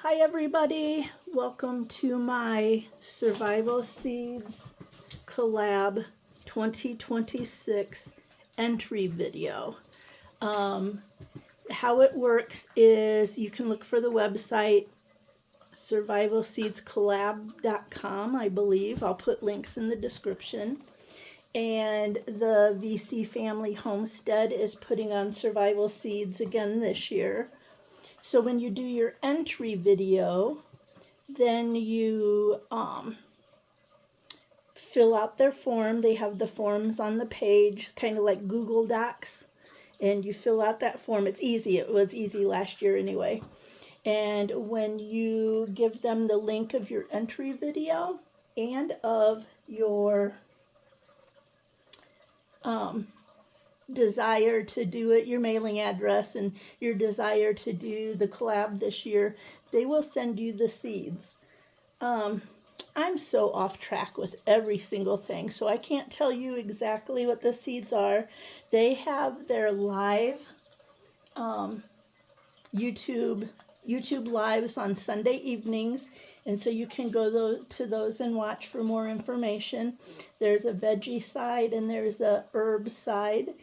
Hi everybody, welcome to my Survival Seeds Collab 2026 entry video. How it works is you can look for the website survivalseedscollab.com, I believe. I'll put links in the description. And the VC Family Homestead is putting on Survival Seeds again this year. So when you do your entry video, then you fill out their form. They have the forms on the page, kind of like Google Docs, and you fill out that form. It's easy. It was easy last year anyway. And when you give them the link of your entry video and of your desire to do it, your mailing address and your desire to do the collab this year, they will send you the seeds. I'm so off track with every single thing, so I can't tell you exactly what the seeds are. They have their live YouTube lives on Sunday evenings, and so you can go to those and watch for more information. There's a veggie side and there's a herb side.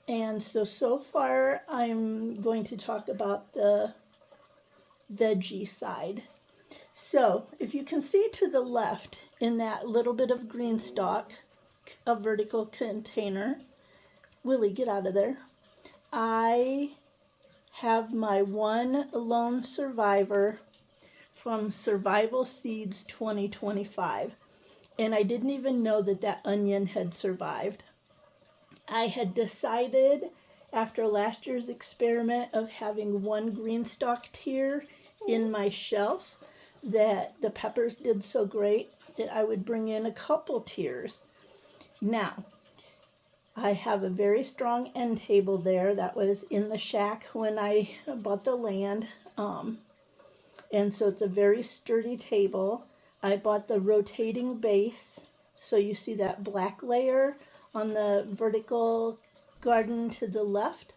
And so far I'm going to talk about the veggie side. So if you can see to the left in that little bit of green stalk, a vertical container, Willie, get out of there. I have my one lone survivor from Survival Seeds 2025. And I didn't even know that that onion had survived. I had decided after last year's experiment of having one green stalk tier in my shelf that the peppers did so great that I would bring in a couple tiers. Now, I have a very strong end table there that was in the shack when I bought the land. And so it's a very sturdy table. I bought the rotating base. So you see that black layer on the vertical garden to the left.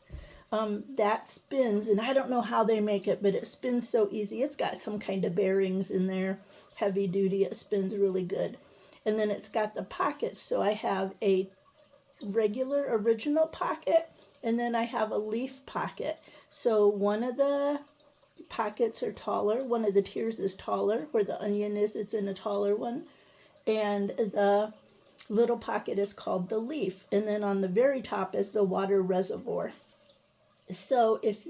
That spins, and I don't know how they make it, but it spins so easy. It's got some kind of bearings in there, heavy duty. It spins really good. And then it's got the pockets. So I have a regular original pocket, and then I have a leaf pocket. So one of the pockets are taller. One of the tiers is taller. Where the onion is, it's in a taller one. And the little pocket is called the leaf, and then on the very top is the water reservoir. So if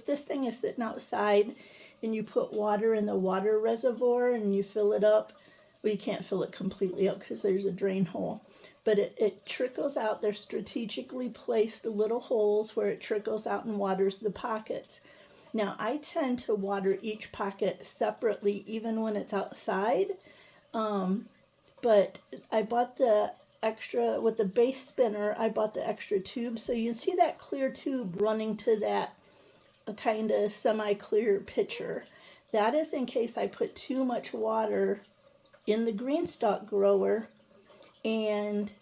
this thing is sitting outside and you put water in the water reservoir and you fill it up, well, you can't fill it completely up because there's a drain hole, but it trickles out. They're strategically placed little holes where it trickles out and waters the pockets. Now I tend to water each pocket separately even when it's outside. But I bought the extra, with the base spinner, I bought the extra tube. So you can see that clear tube running to that kind of semi-clear pitcher. That is in case I put too much water in the green stalk grower and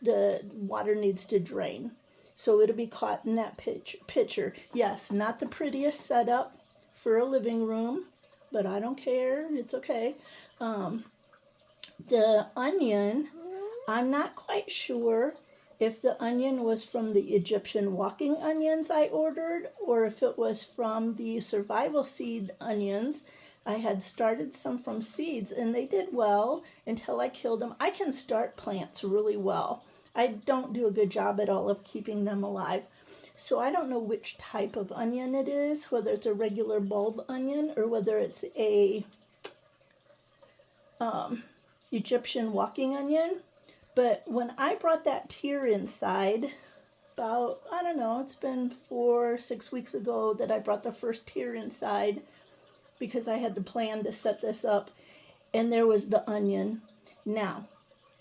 the water needs to drain. So it'll be caught in that pitcher. Yes, not the prettiest setup for a living room, but I don't care. It's okay. The onion, I'm not quite sure if the onion was from the Egyptian walking onions I ordered or if it was from the survival seed onions. I had started some from seeds and they did well until I killed them. I can start plants really well. I don't do a good job at all of keeping them alive. So I don't know which type of onion it is, whether it's a regular bulb onion or whether it's a Egyptian walking onion. But when I brought that tier inside, about, I don't know, it's been 4 or 6 weeks ago that I brought the first tier inside because I had the plan to set this up, and there was the onion. Now,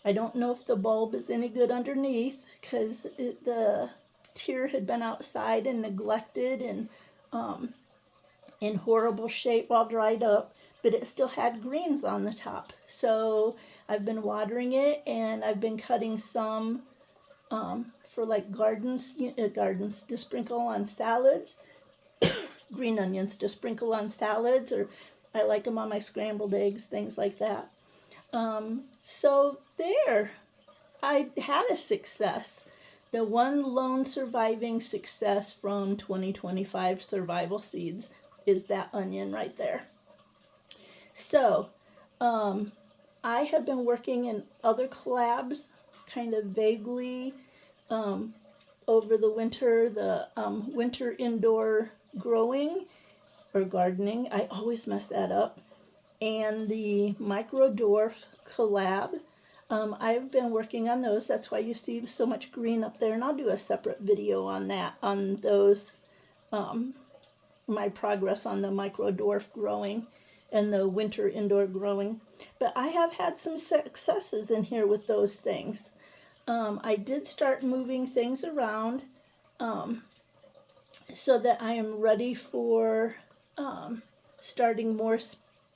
I don't know if the bulb is any good underneath because the tier had been outside and neglected and in horrible shape while dried up, but it still had greens on the top. So I've been watering it, and I've been cutting some for like gardens to sprinkle on salads, green onions to sprinkle on salads, or I like them on my scrambled eggs, things like that. So there, I had a success. The one lone surviving success from 2025 survival seeds is that onion right there. So, I have been working in other collabs, kind of vaguely, over the winter, the winter indoor growing or gardening. I always mess that up. And the micro dwarf collab. I've been working on those. That's why you see so much green up there, and I'll do a separate video on that, on those, my progress on the micro dwarf growing and the winter indoor growing. But I have had some successes in here with those things. I did start moving things around so that I am ready for starting more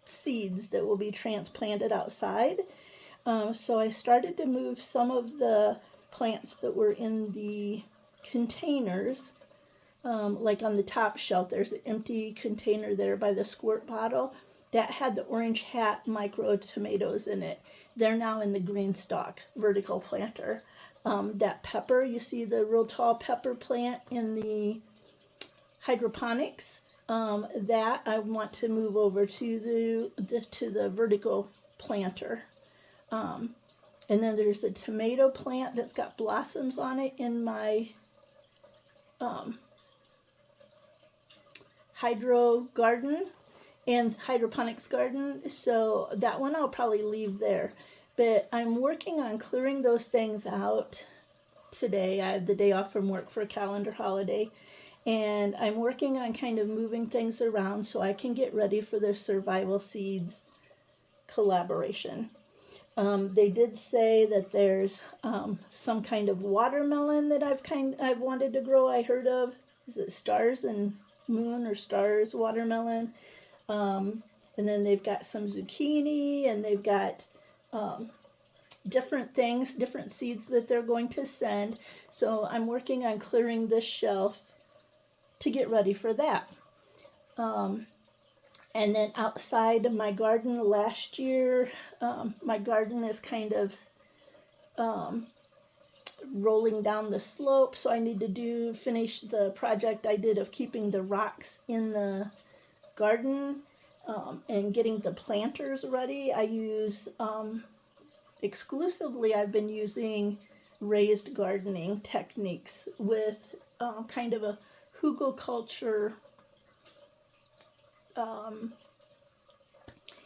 seeds that will be transplanted outside. So I started to move some of the plants that were in the containers, like on the top shelf. There's an empty container there by the squirt bottle that had the orange hat micro tomatoes in it. They're now in the green stalk vertical planter. That pepper, you see the real tall pepper plant in the hydroponics, that I want to move over to the vertical planter. And then there's a tomato plant that's got blossoms on it in my hydro garden and hydroponics garden. So that one I'll probably leave there. But I'm working on clearing those things out today. I have the day off from work for a calendar holiday. And I'm working on kind of moving things around so I can get ready for the Survival Seeds collaboration. They did say that there's some kind of watermelon that I've wanted to grow. I heard of. Is it Stars and Moon or Stars watermelon? And then they've got some zucchini, and they've got different things, different seeds that they're going to send. So I'm working on clearing this shelf to get ready for that. And then outside of my garden last year, my garden is kind of rolling down the slope, so I need to finish the project I did of keeping the rocks in the garden and getting the planters ready. I use exclusively, I've been using raised gardening techniques with kind of a hugelkultur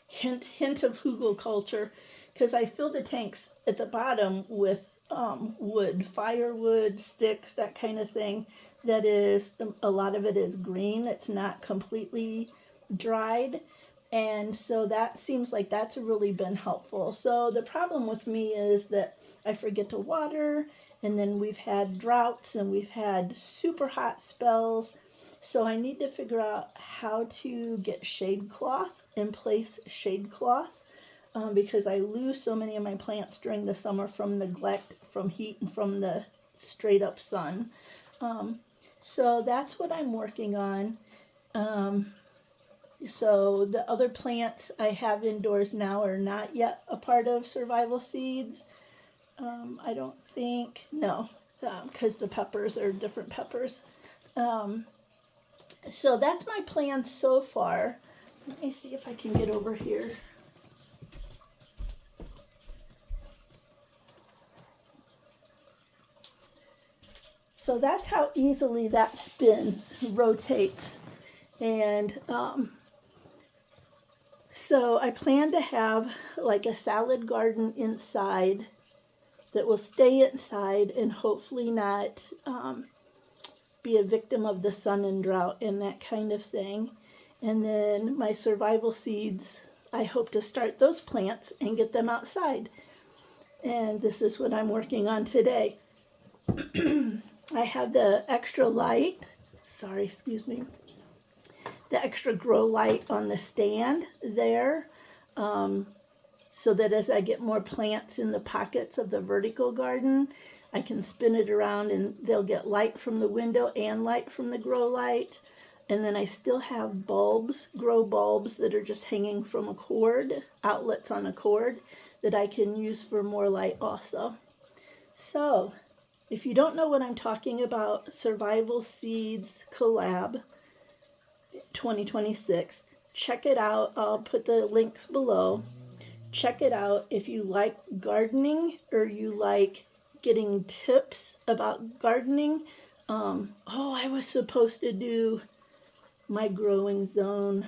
hint of hugelkultur, because I fill the tanks at the bottom with wood, firewood, sticks, that kind of thing. That is, a lot of it is green. It's not completely dried. And so that seems like that's really been helpful. So the problem with me is that I forget to water, and then we've had droughts and we've had super hot spells. So I need to figure out how to get shade cloth and place shade cloth because I lose so many of my plants during the summer from neglect, from heat, and from the straight up sun. So that's what I'm working on. So the other plants I have indoors now are not yet a part of Survival Seeds. I don't think, no, because the peppers are different peppers. So that's my plan so far. Let me see if I can get over here. So that's how easily that spins, rotates. And so I plan to have like a salad garden inside that will stay inside and hopefully not be a victim of the sun and drought and that kind of thing. And then my survival seeds, I hope to start those plants and get them outside. And this is what I'm working on today. I have the extra light, the extra grow light on the stand there, so that as I get more plants in the pockets of the vertical garden, I can spin it around and they'll get light from the window and light from the grow light. And then I still have bulbs, grow bulbs that are just hanging from a cord, outlets on a cord that I can use for more light also. So if you don't know what I'm talking about, Survival Seeds Collab 2026, check it out. I'll put the links below. Check it out if you like gardening or you like getting tips about gardening. I was supposed to do my growing zone.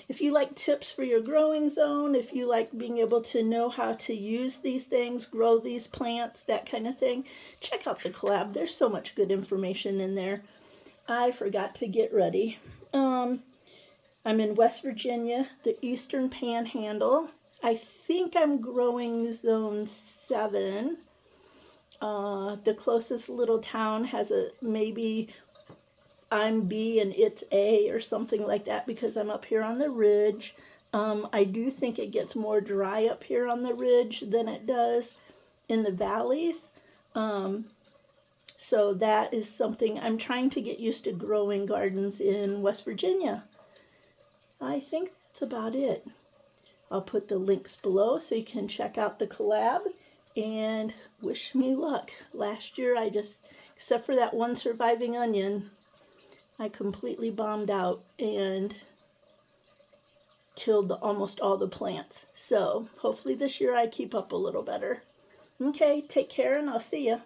If you like tips for your growing zone, if you like being able to know how to use these things, grow these plants, that kind of thing, check out the collab. There's so much good information in there. I forgot to get ready. I'm in West Virginia, the Eastern Panhandle. I think I'm growing zone 7. The closest little town has a maybe I'm B and it's A or something like that because I'm up here on the ridge. I do think it gets more dry up here on the ridge than it does in the valleys. So that is something I'm trying to get used to, growing gardens in West Virginia. I think that's about it. I'll put the links below so you can check out the collab and wish me luck. Last year except for that one surviving onion, I completely bombed out and killed almost all the plants. So hopefully this year I keep up a little better. Okay, take care and I'll see ya.